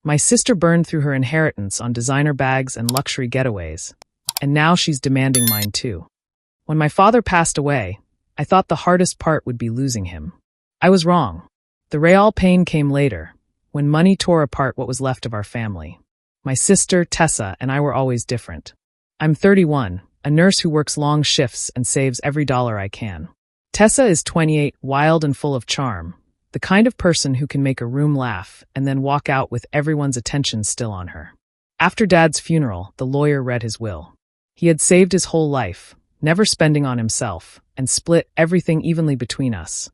My sister burned through her inheritance on designer bags and luxury getaways, and now she's demanding mine too. When my father passed away, I thought the hardest part would be losing him. I was wrong. The real pain came later, when money tore apart what was left of our family. My sister, Tessa, and I were always different. I'm 31, a nurse who works long shifts and saves every dollar I can. Tessa is 28, wild and full of charm, the kind of person who can make a room laugh and then walk out with everyone's attention still on her. After Dad's funeral, the lawyer read his will. He had saved his whole life, never spending on himself, and split everything evenly between us,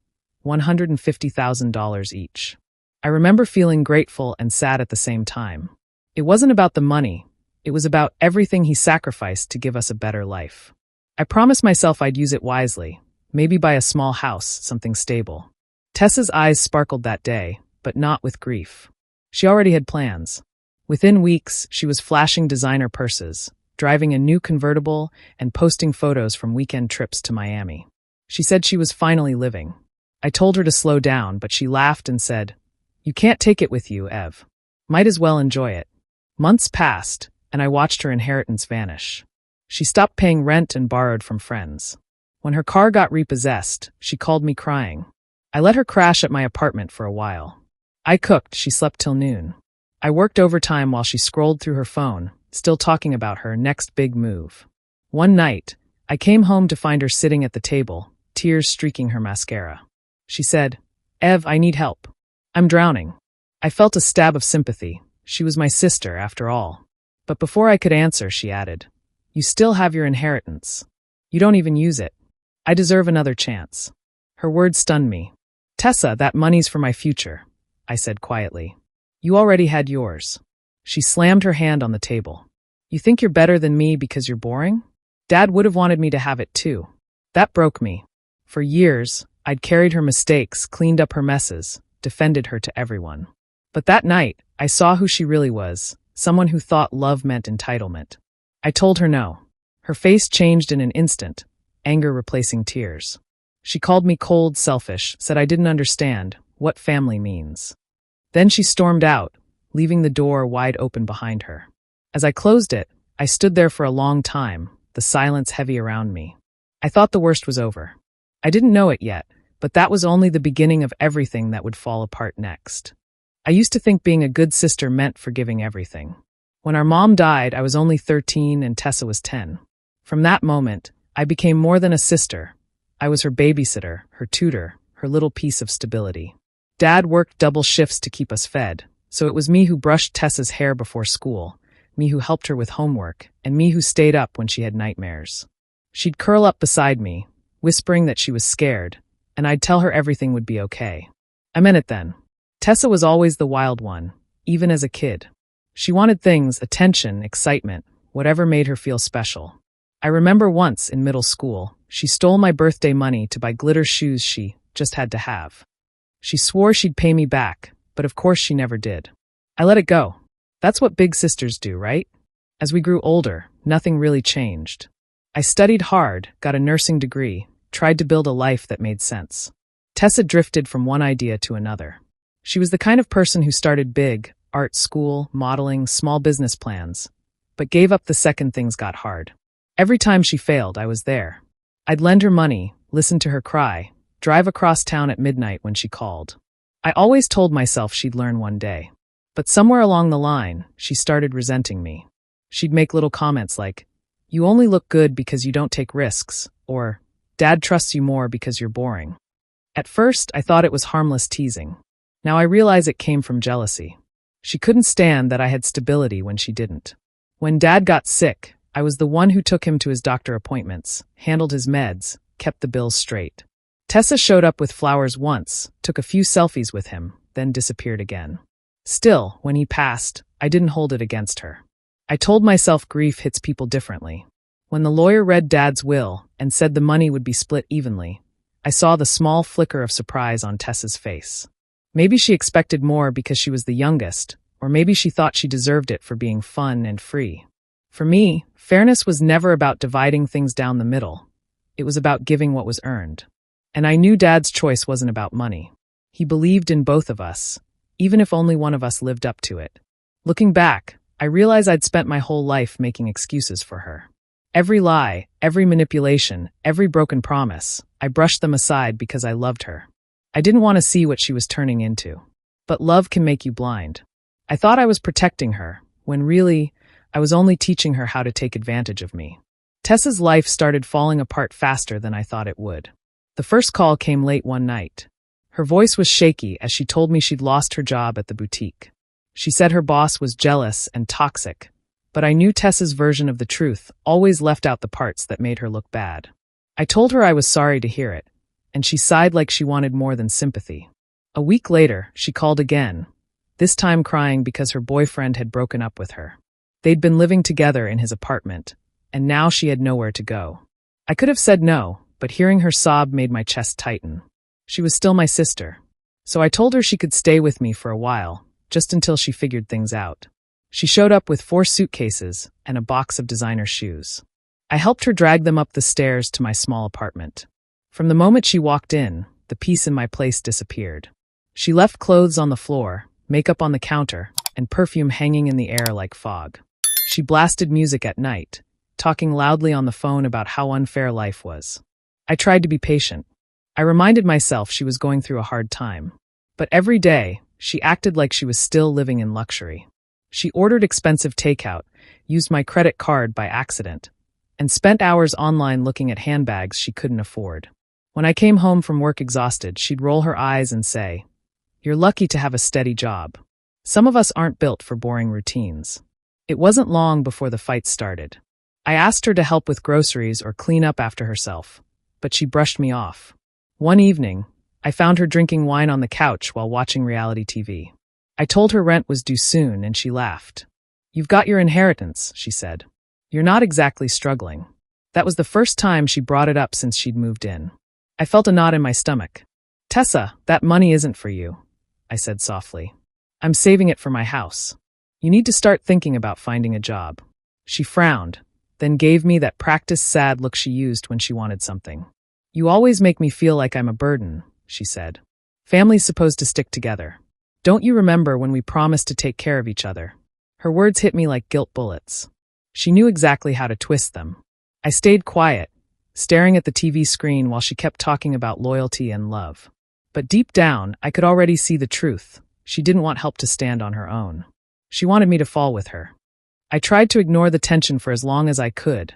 $150,000 each. I remember feeling grateful and sad at the same time. It wasn't about the money, it was about everything he sacrificed to give us a better life. I promised myself I'd use it wisely, maybe buy a small house, something stable. Tessa's eyes sparkled that day, but not with grief. She already had plans. Within weeks, she was flashing designer purses, driving a new convertible, and posting photos from weekend trips to Miami. She said she was finally living. I told her to slow down, but she laughed and said, "You can't take it with you, Ev. Might as well enjoy it." Months passed, and I watched her inheritance vanish. She stopped paying rent and borrowed from friends. When her car got repossessed, she called me crying. I let her crash at my apartment for a while. I cooked, she slept till noon. I worked overtime while she scrolled through her phone, still talking about her next big move. One night, I came home to find her sitting at the table, tears streaking her mascara. She said, "Ev, I need help. I'm drowning." I felt a stab of sympathy. She was my sister, after all. But before I could answer, she added, "You still have your inheritance. You don't even use it. I deserve another chance." Her words stunned me. "Tessa, that money's for my future," I said quietly. "You already had yours." She slammed her hand on the table. "You think you're better than me because you're boring? Dad would have wanted me to have it too." That broke me. For years, I'd carried her mistakes, cleaned up her messes, defended her to everyone. But that night, I saw who she really was, someone who thought love meant entitlement. I told her no. Her face changed in an instant, anger replacing tears. She called me cold, selfish, said I didn't understand what family means. Then she stormed out, leaving the door wide open behind her. As I closed it, I stood there for a long time, the silence heavy around me. I thought the worst was over. I didn't know it yet, but that was only the beginning of everything that would fall apart next. I used to think being a good sister meant forgiving everything. When our mom died, I was only 13 and Tessa was 10. From that moment, I became more than a sister. I was her babysitter, her tutor, her little piece of stability. Dad worked double shifts to keep us fed, so it was me who brushed Tessa's hair before school, me who helped her with homework, and me who stayed up when she had nightmares. She'd curl up beside me, whispering that she was scared, and I'd tell her everything would be okay. I meant it then. Tessa was always the wild one, even as a kid. She wanted things, attention, excitement, whatever made her feel special. I remember once in middle school, she stole my birthday money to buy glitter shoes she just had to have. She swore she'd pay me back, but of course she never did. I let it go. That's what big sisters do, right? As we grew older, nothing really changed. I studied hard, got a nursing degree, tried to build a life that made sense. Tessa drifted from one idea to another. She was the kind of person who started big, art school, modeling, small business plans, but gave up the second things got hard. Every time she failed, I was there. I'd lend her money, listen to her cry, drive across town at midnight when she called. I always told myself she'd learn one day. But somewhere along the line, she started resenting me. She'd make little comments like, "You only look good because you don't take risks," or, "Dad trusts you more because you're boring." At first, I thought it was harmless teasing. Now I realize it came from jealousy. She couldn't stand that I had stability when she didn't. When Dad got sick, I was the one who took him to his doctor appointments, handled his meds, kept the bills straight. Tessa showed up with flowers once, took a few selfies with him, then disappeared again. Still, when he passed, I didn't hold it against her. I told myself grief hits people differently. When the lawyer read Dad's will and said the money would be split evenly, I saw the small flicker of surprise on Tessa's face. Maybe she expected more because she was the youngest, or maybe she thought she deserved it for being fun and free. For me, fairness was never about dividing things down the middle. It was about giving what was earned. And I knew Dad's choice wasn't about money. He believed in both of us, even if only one of us lived up to it. Looking back, I realized I'd spent my whole life making excuses for her. Every lie, every manipulation, every broken promise, I brushed them aside because I loved her. I didn't want to see what she was turning into. But love can make you blind. I thought I was protecting her, when really, I was only teaching her how to take advantage of me. Tessa's life started falling apart faster than I thought it would. The first call came late one night. Her voice was shaky as she told me she'd lost her job at the boutique. She said her boss was jealous and toxic, but I knew Tessa's version of the truth always left out the parts that made her look bad. I told her I was sorry to hear it, and she sighed like she wanted more than sympathy. A week later, she called again, this time crying because her boyfriend had broken up with her. They'd been living together in his apartment, and now she had nowhere to go. I could have said no, but hearing her sob made my chest tighten. She was still my sister, so I told her she could stay with me for a while, just until she figured things out. She showed up with 4 suitcases and a box of designer shoes. I helped her drag them up the stairs to my small apartment. From the moment she walked in, the peace in my place disappeared. She left clothes on the floor, makeup on the counter, and perfume hanging in the air like fog. She blasted music at night, talking loudly on the phone about how unfair life was. I tried to be patient. I reminded myself she was going through a hard time. But every day, she acted like she was still living in luxury. She ordered expensive takeout, used my credit card by accident, and spent hours online looking at handbags she couldn't afford. When I came home from work exhausted, she'd roll her eyes and say, "You're lucky to have a steady job. Some of us aren't built for boring routines." It wasn't long before the fight started. I asked her to help with groceries or clean up after herself, but she brushed me off. One evening, I found her drinking wine on the couch while watching reality TV. I told her rent was due soon, and she laughed. "You've got your inheritance," she said. "You're not exactly struggling." That was the first time she brought it up since she'd moved in. I felt a knot in my stomach. "Tessa, that money isn't for you," I said softly. "I'm saving it for my house. You need to start thinking about finding a job." She frowned, then gave me that practiced sad look she used when she wanted something. "You always make me feel like I'm a burden," she said. "Family's supposed to stick together. Don't you remember when we promised to take care of each other?" Her words hit me like guilt bullets. She knew exactly how to twist them. I stayed quiet, staring at the TV screen while she kept talking about loyalty and love. But deep down, I could already see the truth. She didn't want help to stand on her own. She wanted me to fall with her. I tried to ignore the tension for as long as I could,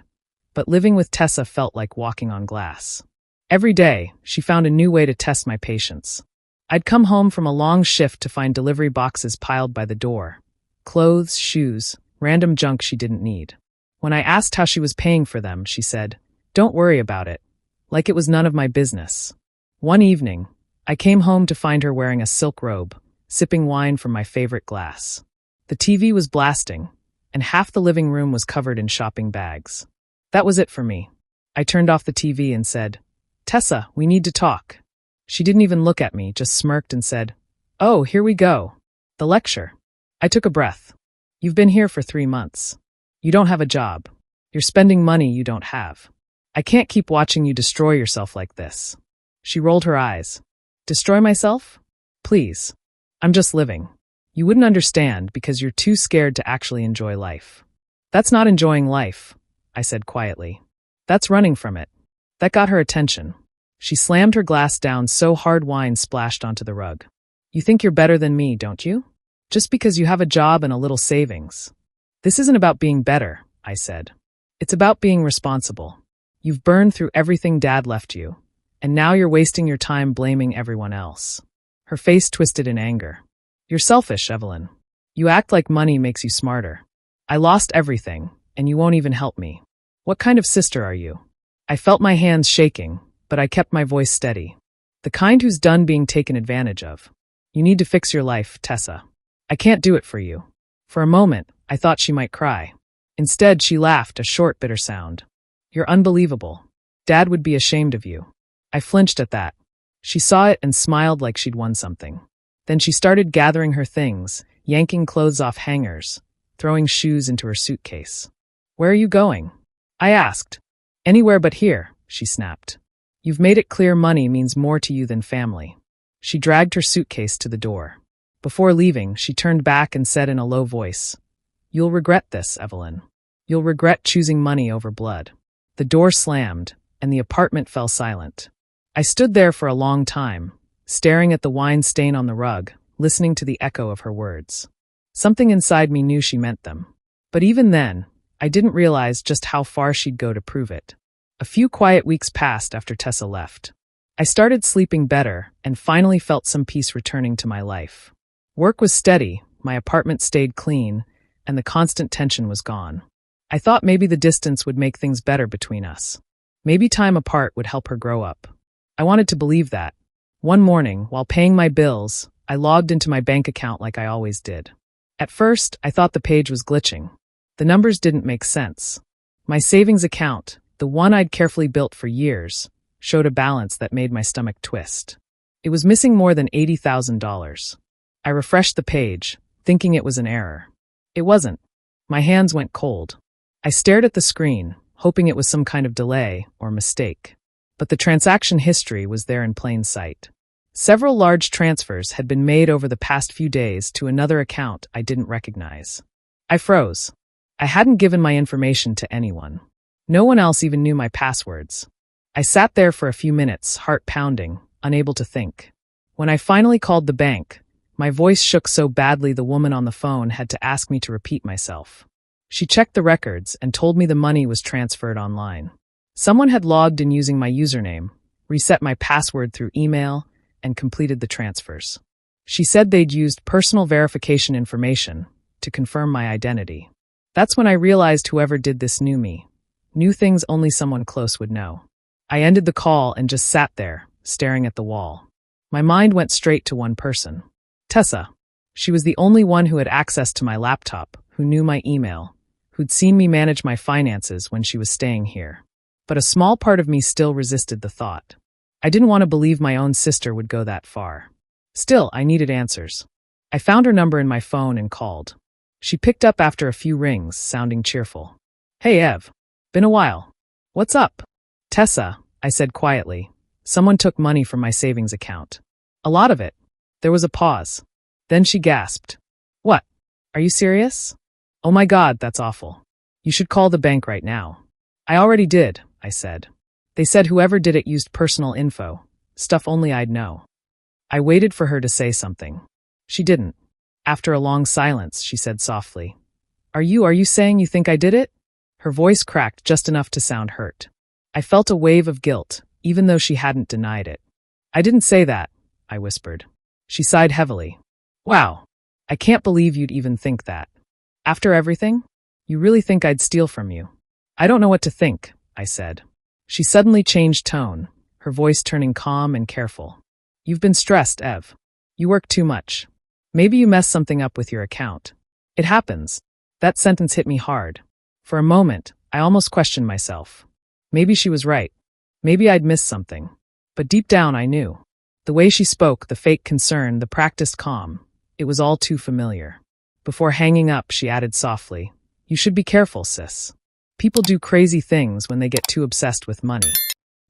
but living with Tessa felt like walking on glass. Every day, she found a new way to test my patience. I'd come home from a long shift to find delivery boxes piled by the door. Clothes, shoes, random junk she didn't need. When I asked how she was paying for them, she said, "Don't worry about it," like it was none of my business. One evening, I came home to find her wearing a silk robe, sipping wine from my favorite glass. The TV was blasting, and half the living room was covered in shopping bags. That was it for me. I turned off the TV and said, "Tessa, we need to talk." She didn't even look at me, just smirked and said, "Oh, here we go. The lecture." I took a breath. "You've been here for 3 months. You don't have a job. You're spending money you don't have. I can't keep watching you destroy yourself like this." She rolled her eyes. "Destroy myself? Please. I'm just living. You wouldn't understand because you're too scared to actually enjoy life." "That's not enjoying life," I said quietly. "That's running from it." That got her attention. She slammed her glass down so hard wine splashed onto the rug. "You think you're better than me, don't you? Just because you have a job and a little savings." "This isn't about being better," I said. "It's about being responsible. You've burned through everything Dad left you, and now you're wasting your time blaming everyone else." Her face twisted in anger. "You're selfish, Evelyn. You act like money makes you smarter. I lost everything, and you won't even help me. What kind of sister are you?" I felt my hands shaking, but I kept my voice steady. "The kind who's done being taken advantage of. You need to fix your life, Tessa. I can't do it for you." For a moment, I thought she might cry. Instead, she laughed, a short, bitter sound. "You're unbelievable. Dad would be ashamed of you." I flinched at that. She saw it and smiled like she'd won something. Then she started gathering her things, yanking clothes off hangers, throwing shoes into her suitcase. "Where are you going?" I asked. "Anywhere but here," she snapped. "You've made it clear money means more to you than family." She dragged her suitcase to the door. Before leaving, she turned back and said in a low voice, "You'll regret this, Evelyn. You'll regret choosing money over blood." The door slammed, and the apartment fell silent. I stood there for a long time, staring at the wine stain on the rug, listening to the echo of her words. Something inside me knew she meant them. But even then, I didn't realize just how far she'd go to prove it. A few quiet weeks passed after Tessa left. I started sleeping better and finally felt some peace returning to my life. Work was steady, my apartment stayed clean, and the constant tension was gone. I thought maybe the distance would make things better between us. Maybe time apart would help her grow up. I wanted to believe that. One morning, while paying my bills, I logged into my bank account like I always did. At first, I thought the page was glitching. The numbers didn't make sense. My savings account, the one I'd carefully built for years, showed a balance that made my stomach twist. It was missing more than $80,000. I refreshed the page, thinking it was an error. It wasn't. My hands went cold. I stared at the screen, hoping it was some kind of delay or mistake. But the transaction history was there in plain sight. Several large transfers had been made over the past few days to another account I didn't recognize. I froze. I hadn't given my information to anyone. No one else even knew my passwords. I sat there for a few minutes, heart pounding, unable to think. When I finally called the bank, my voice shook so badly the woman on the phone had to ask me to repeat myself. She checked the records and told me the money was transferred online. Someone had logged in using my username, reset my password through email, and completed the transfers. She said they'd used personal verification information to confirm my identity. That's when I realized whoever did this knew me. Knew things only someone close would know. I ended the call and just sat there, staring at the wall. My mind went straight to one person. Tessa. She was the only one who had access to my laptop, who knew my email, who'd seen me manage my finances when she was staying here. But a small part of me still resisted the thought. I didn't want to believe my own sister would go that far. Still, I needed answers. I found her number in my phone and called. She picked up after a few rings, sounding cheerful. "Hey, Ev. Been a while. What's up?" "Tessa," I said quietly. "Someone took money from my savings account. A lot of it." There was a pause. Then she gasped. "What? Are you serious?" "Oh my God, that's awful. You should call the bank right now." "I already did," I said. "They said whoever did it used personal info, stuff only I'd know." I waited for her to say something. She didn't. After a long silence, she said softly, Are you saying you think I did it?" Her voice cracked just enough to sound hurt. I felt a wave of guilt, even though she hadn't denied it. "I didn't say that," I whispered. She sighed heavily. "Wow. I can't believe you'd even think that. After everything? You really think I'd steal from you?" "I don't know what to think," I said. She suddenly changed tone, her voice turning calm and careful. "You've been stressed, Ev. You work too much. Maybe you messed something up with your account. It happens." That sentence hit me hard. For a moment, I almost questioned myself. Maybe she was right. Maybe I'd missed something. But deep down, I knew. The way she spoke, the fake concern, the practiced calm, it was all too familiar. Before hanging up, she added softly, "You should be careful, sis. People do crazy things when they get too obsessed with money."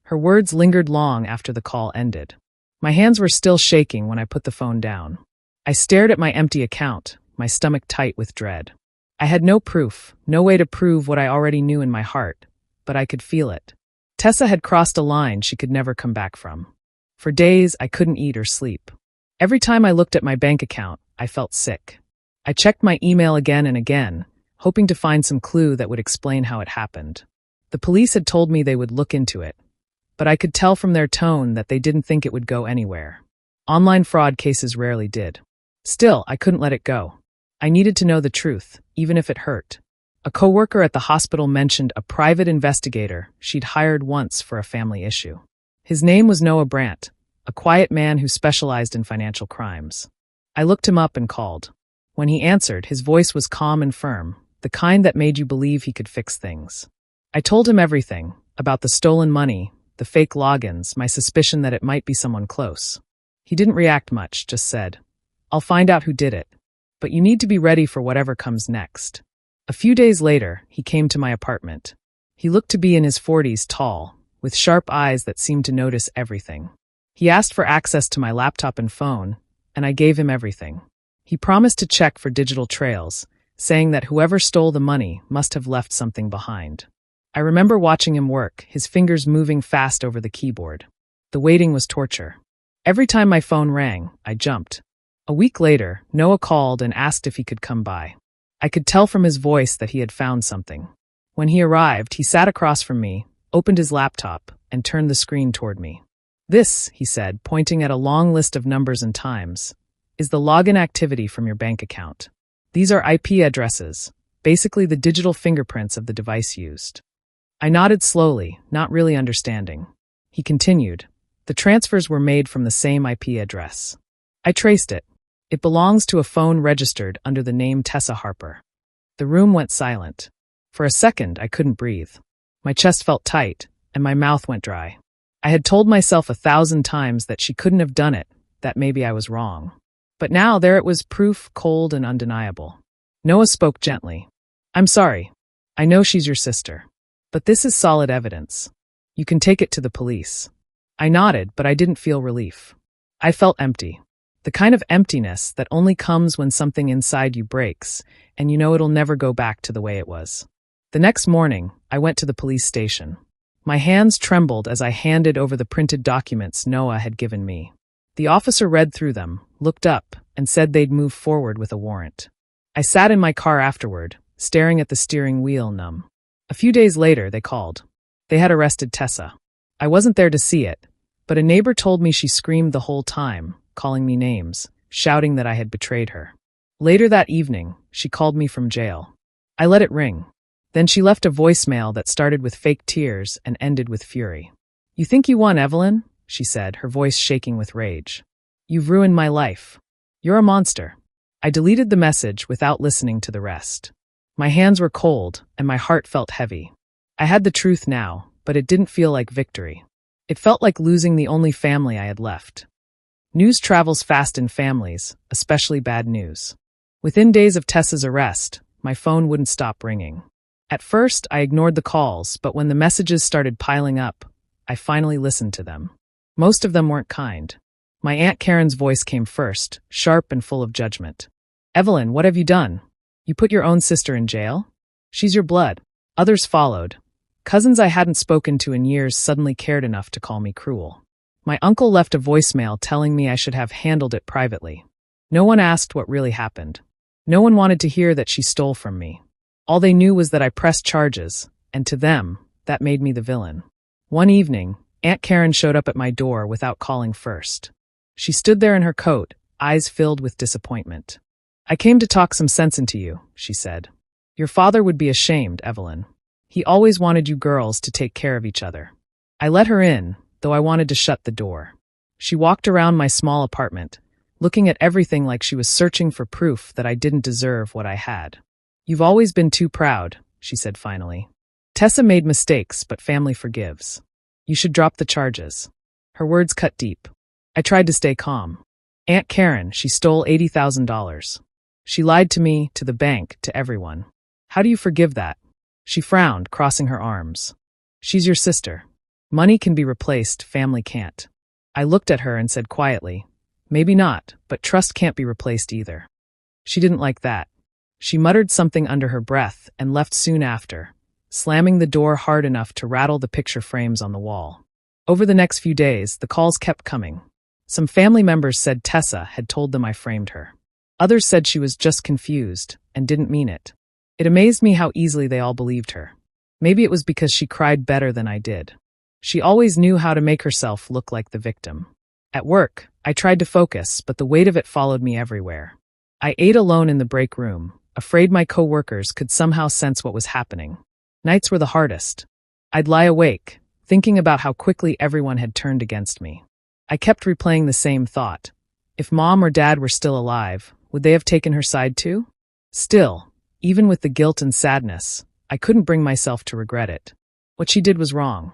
Her words lingered long after the call ended. My hands were still shaking when I put the phone down. I stared at my empty account, my stomach tight with dread. I had no proof, no way to prove what I already knew in my heart, but I could feel it. Tessa had crossed a line she could never come back from. For days, I couldn't eat or sleep. Every time I looked at my bank account, I felt sick. I checked my email again and again, hoping to find some clue that would explain how it happened. The police had told me they would look into it, but I could tell from their tone that they didn't think it would go anywhere. Online fraud cases rarely did. Still, I couldn't let it go. I needed to know the truth, even if it hurt. A coworker at the hospital mentioned a private investigator she'd hired once for a family issue. His name was Noah Brandt, a quiet man who specialized in financial crimes. I looked him up and called. When he answered, his voice was calm and firm, the kind that made you believe he could fix things. I told him everything, about the stolen money, the fake logins, my suspicion that it might be someone close. He didn't react much, just said, "I'll find out who did it. But you need to be ready for whatever comes next." A few days later, he came to my apartment. He looked to be in his 40s, tall, with sharp eyes that seemed to notice everything. He asked for access to my laptop and phone, and I gave him everything. He promised to check for digital trails, saying that whoever stole the money must have left something behind. I remember watching him work, his fingers moving fast over the keyboard. The waiting was torture. Every time my phone rang, I jumped. A week later, Noah called and asked if he could come by. I could tell from his voice that he had found something. When he arrived, he sat across from me, opened his laptop, and turned the screen toward me. "This," he said, pointing at a long list of numbers and times, "is the login activity from your bank account. These are IP addresses, basically the digital fingerprints of the device used." I nodded slowly, not really understanding. He continued, "The transfers were made from the same IP address. I traced it. It belongs to a phone registered under the name Tessa Harper." The room went silent. For a second, I couldn't breathe. My chest felt tight, and my mouth went dry. I had told myself 1,000 times that she couldn't have done it, that maybe I was wrong. But now there it was, proof, cold and undeniable. Noah spoke gently. "I'm sorry. I know she's your sister. But this is solid evidence. You can take it to the police." I nodded, but I didn't feel relief. I felt empty. The kind of emptiness that only comes when something inside you breaks, and you know it'll never go back to the way it was. The next morning, I went to the police station. My hands trembled as I handed over the printed documents Noah had given me. The officer read through them, looked up, and said they'd move forward with a warrant. I sat in my car afterward, staring at the steering wheel numb. A few days later, they called. They had arrested Tessa. I wasn't there to see it, but a neighbor told me she screamed the whole time, calling me names, shouting that I had betrayed her. Later that evening, she called me from jail. I let it ring. Then she left a voicemail that started with fake tears and ended with fury. "You think you won, Evelyn?" she said, her voice shaking with rage. "You've ruined my life. You're a monster." I deleted the message without listening to the rest. My hands were cold, and my heart felt heavy. I had the truth now, but it didn't feel like victory. It felt like losing the only family I had left. News travels fast in families, especially bad news. Within days of Tessa's arrest, my phone wouldn't stop ringing. At first, I ignored the calls, but when the messages started piling up, I finally listened to them. Most of them weren't kind. My Aunt Karen's voice came first, sharp and full of judgment. "Evelyn, what have you done? You put your own sister in jail? She's your blood." Others followed. Cousins I hadn't spoken to in years suddenly cared enough to call me cruel. My uncle left a voicemail telling me I should have handled it privately. No one asked what really happened. No one wanted to hear that she stole from me. All they knew was that I pressed charges, and to them, that made me the villain. One evening, Aunt Karen showed up at my door without calling first. She stood there in her coat, eyes filled with disappointment. "I came to talk some sense into you," she said. "Your father would be ashamed, Evelyn. He always wanted you girls to take care of each other." I let her in, though I wanted to shut the door. She walked around my small apartment, looking at everything like she was searching for proof that I didn't deserve what I had. "You've always been too proud," she said finally. "Tessa made mistakes, but family forgives. You should drop the charges." Her words cut deep. I tried to stay calm. "Aunt Karen, she stole $80,000. She lied to me, to the bank, to everyone. How do you forgive that?" She frowned, crossing her arms. "She's your sister. Money can be replaced, family can't." I looked at her and said quietly, "Maybe not, but trust can't be replaced either." She didn't like that. She muttered something under her breath and left soon after, slamming the door hard enough to rattle the picture frames on the wall. Over the next few days, the calls kept coming. Some family members said Tessa had told them I framed her. Others said she was just confused and didn't mean it. It amazed me how easily they all believed her. Maybe it was because she cried better than I did. She always knew how to make herself look like the victim. At work, I tried to focus, but the weight of it followed me everywhere. I ate alone in the break room, afraid my coworkers could somehow sense what was happening. Nights were the hardest. I'd lie awake, thinking about how quickly everyone had turned against me. I kept replaying the same thought. If Mom or Dad were still alive, would they have taken her side too? Still, even with the guilt and sadness, I couldn't bring myself to regret it. What she did was wrong.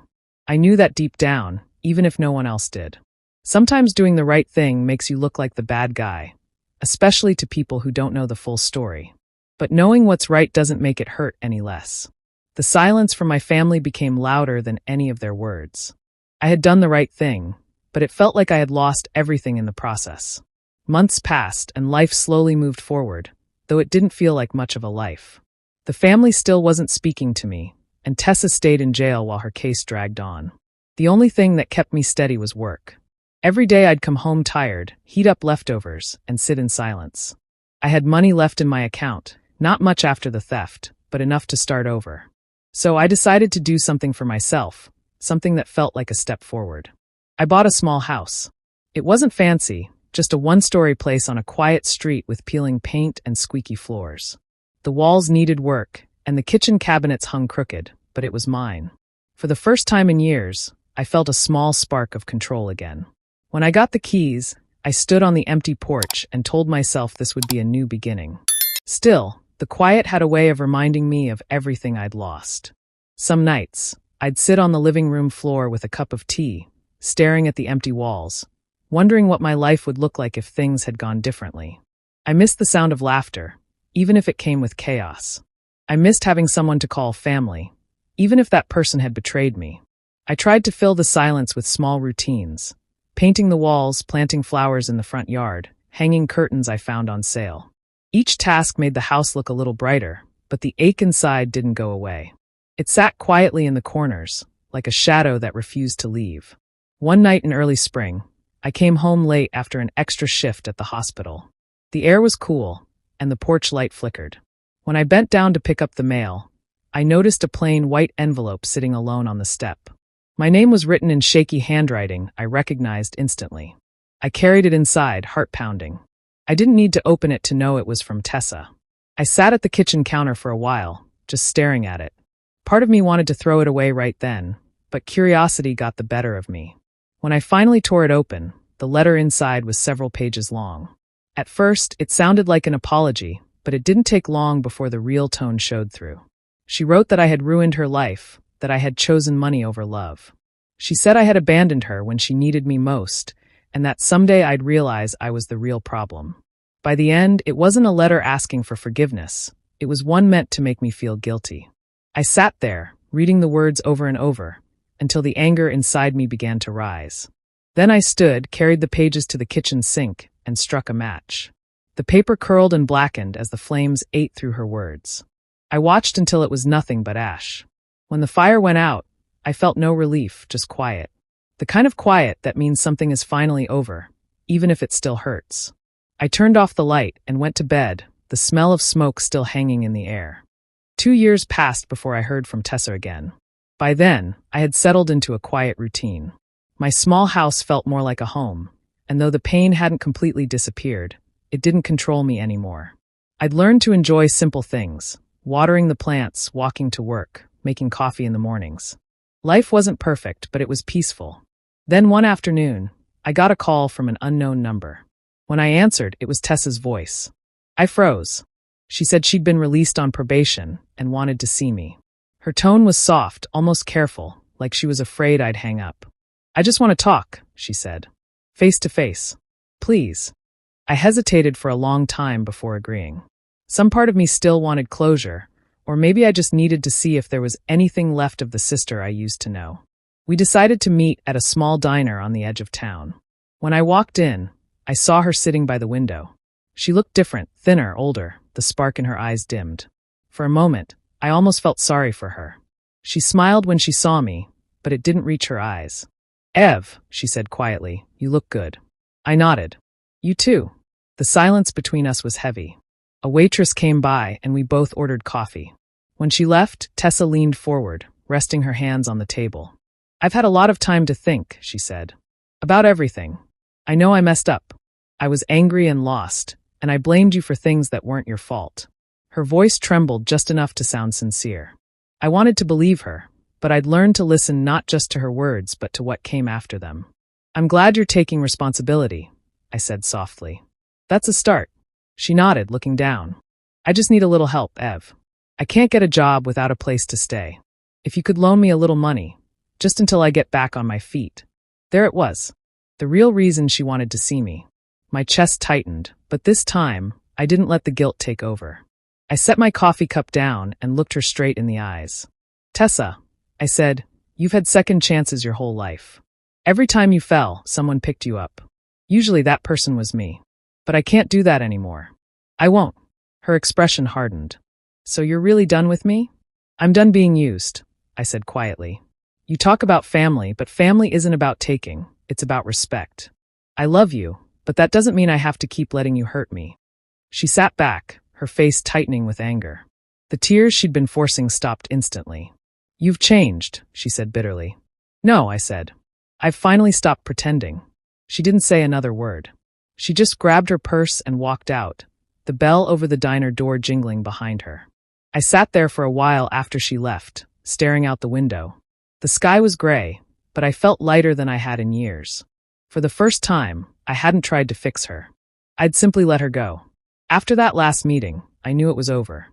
I knew that deep down, even if no one else did. Sometimes doing the right thing makes you look like the bad guy, especially to people who don't know the full story. But knowing what's right doesn't make it hurt any less. The silence from my family became louder than any of their words. I had done the right thing, but it felt like I had lost everything in the process. Months passed and life slowly moved forward, though it didn't feel like much of a life. The family still wasn't speaking to me, and Tessa stayed in jail while her case dragged on. The only thing that kept me steady was work. Every day I'd come home tired, heat up leftovers, and sit in silence. I had money left in my account, not much after the theft, but enough to start over. So I decided to do something for myself, something that felt like a step forward. I bought a small house. It wasn't fancy, just a one-story place on a quiet street with peeling paint and squeaky floors. The walls needed work, and the kitchen cabinets hung crooked, but it was mine. For the first time in years, I felt a small spark of control again. When I got the keys, I stood on the empty porch and told myself this would be a new beginning. Still, the quiet had a way of reminding me of everything I'd lost. Some nights, I'd sit on the living room floor with a cup of tea, staring at the empty walls, wondering what my life would look like if things had gone differently. I missed the sound of laughter, even if it came with chaos. I missed having someone to call family, even if that person had betrayed me. I tried to fill the silence with small routines, painting the walls, planting flowers in the front yard, hanging curtains I found on sale. Each task made the house look a little brighter, but the ache inside didn't go away. It sat quietly in the corners, like a shadow that refused to leave. One night in early spring, I came home late after an extra shift at the hospital. The air was cool, and the porch light flickered. When I bent down to pick up the mail, I noticed a plain white envelope sitting alone on the step. My name was written in shaky handwriting I recognized instantly. I carried it inside, heart pounding. I didn't need to open it to know it was from Tessa. I sat at the kitchen counter for a while, just staring at it. Part of me wanted to throw it away right then, but curiosity got the better of me. When I finally tore it open, the letter inside was several pages long. At first, it sounded like an apology, but it didn't take long before the real tone showed through. She wrote that I had ruined her life, that I had chosen money over love. She said I had abandoned her when she needed me most, and that someday I'd realize I was the real problem. By the end, it wasn't a letter asking for forgiveness. It was one meant to make me feel guilty. I sat there, reading the words over and over, until the anger inside me began to rise. Then I stood, carried the pages to the kitchen sink, and struck a match. The paper curled and blackened as the flames ate through her words. I watched until it was nothing but ash. When the fire went out, I felt no relief, just quiet. The kind of quiet that means something is finally over, even if it still hurts. I turned off the light and went to bed, the smell of smoke still hanging in the air. 2 years passed before I heard from Tessa again. By then, I had settled into a quiet routine. My small house felt more like a home, and though the pain hadn't completely disappeared, it didn't control me anymore. I'd learned to enjoy simple things, watering the plants, walking to work, making coffee in the mornings. Life wasn't perfect, but it was peaceful. Then one afternoon, I got a call from an unknown number. When I answered, it was Tessa's voice. I froze. She said she'd been released on probation and wanted to see me. Her tone was soft, almost careful, like she was afraid I'd hang up. "I just want to talk," she said. "Face to face. Please." I hesitated for a long time before agreeing. Some part of me still wanted closure, or maybe I just needed to see if there was anything left of the sister I used to know. We decided to meet at a small diner on the edge of town. When I walked in, I saw her sitting by the window. She looked different, thinner, older, the spark in her eyes dimmed. For a moment, I almost felt sorry for her. She smiled when she saw me, but it didn't reach her eyes. "Ev," she said quietly, "you look good." I nodded. "You too." The silence between us was heavy. A waitress came by and we both ordered coffee. When she left, Tessa leaned forward, resting her hands on the table. "I've had a lot of time to think," she said. "About everything. I know I messed up. I was angry and lost, and I blamed you for things that weren't your fault." Her voice trembled just enough to sound sincere. I wanted to believe her, but I'd learned to listen not just to her words but to what came after them. "I'm glad you're taking responsibility," I said softly. "That's a start." She nodded, looking down. "I just need a little help, Ev. I can't get a job without a place to stay. If you could loan me a little money, just until I get back on my feet." There it was. The real reason she wanted to see me. My chest tightened, but this time, I didn't let the guilt take over. I set my coffee cup down and looked her straight in the eyes. "Tessa," I said, "you've had second chances your whole life. Every time you fell, someone picked you up. Usually that person was me. But I can't do that anymore. I won't. Her expression hardened. So you're really done with me? I'm done being used, I said quietly. You talk about family, but family isn't about taking. It's about respect. I love you, but that doesn't mean I have to keep letting you hurt me. She sat back, her face tightening with anger. The tears she'd been forcing stopped instantly. You've changed, she said bitterly. No, I said. I've finally stopped pretending. She didn't say another word. She just grabbed her purse and walked out, the bell over the diner door jingling behind her. I sat there for a while after she left, staring out the window. The sky was gray, but I felt lighter than I had in years. For the first time, I hadn't tried to fix her. I'd simply let her go. After that last meeting, I knew it was over.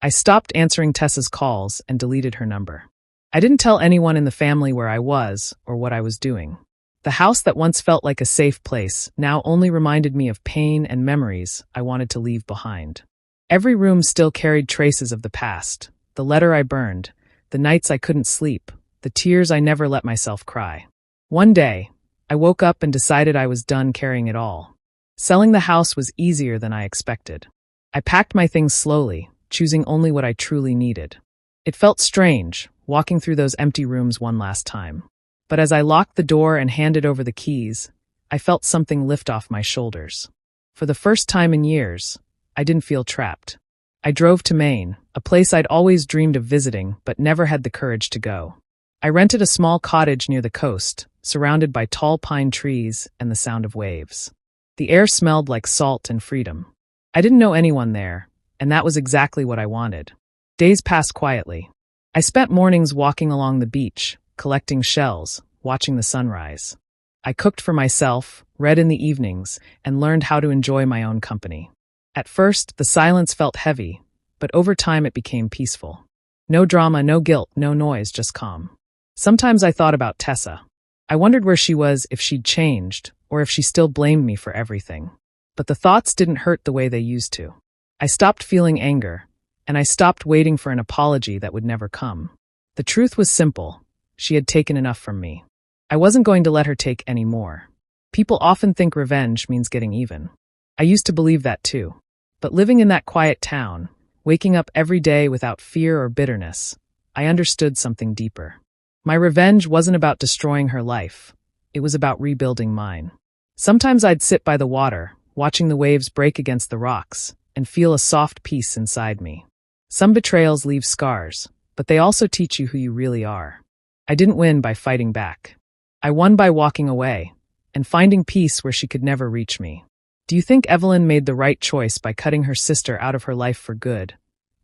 I stopped answering Tessa's calls and deleted her number. I didn't tell anyone in the family where I was or what I was doing. The house that once felt like a safe place now only reminded me of pain and memories I wanted to leave behind. Every room still carried traces of the past, the letter I burned, the nights I couldn't sleep, the tears I never let myself cry. One day, I woke up and decided I was done carrying it all. Selling the house was easier than I expected. I packed my things slowly, choosing only what I truly needed. It felt strange, walking through those empty rooms one last time. But as I locked the door and handed over the keys, I felt something lift off my shoulders. For the first time in years, I didn't feel trapped. I drove to Maine, a place I'd always dreamed of visiting but never had the courage to go. I rented a small cottage near the coast, surrounded by tall pine trees and the sound of waves. The air smelled like salt and freedom. I didn't know anyone there, and that was exactly what I wanted. Days passed quietly. I spent mornings walking along the beach, collecting shells, watching the sunrise. I cooked for myself, read in the evenings, and learned how to enjoy my own company. At first, the silence felt heavy, but over time it became peaceful. No drama, no guilt, no noise, just calm. Sometimes I thought about Tessa. I wondered where she was, if she'd changed, or if she still blamed me for everything. But the thoughts didn't hurt the way they used to. I stopped feeling anger, and I stopped waiting for an apology that would never come. The truth was simple. She had taken enough from me. I wasn't going to let her take any more. People often think revenge means getting even. I used to believe that too. But living in that quiet town, waking up every day without fear or bitterness, I understood something deeper. My revenge wasn't about destroying her life. It was about rebuilding mine. Sometimes I'd sit by the water, watching the waves break against the rocks, and feel a soft peace inside me. Some betrayals leave scars, but they also teach you who you really are. I didn't win by fighting back. I won by walking away and finding peace where she could never reach me. Do you think Evelyn made the right choice by cutting her sister out of her life for good?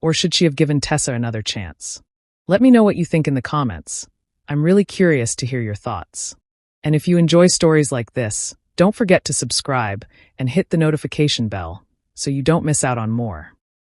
Or should she have given Tessa another chance? Let me know what you think in the comments. I'm really curious to hear your thoughts. And if you enjoy stories like this, don't forget to subscribe and hit the notification bell so you don't miss out on more.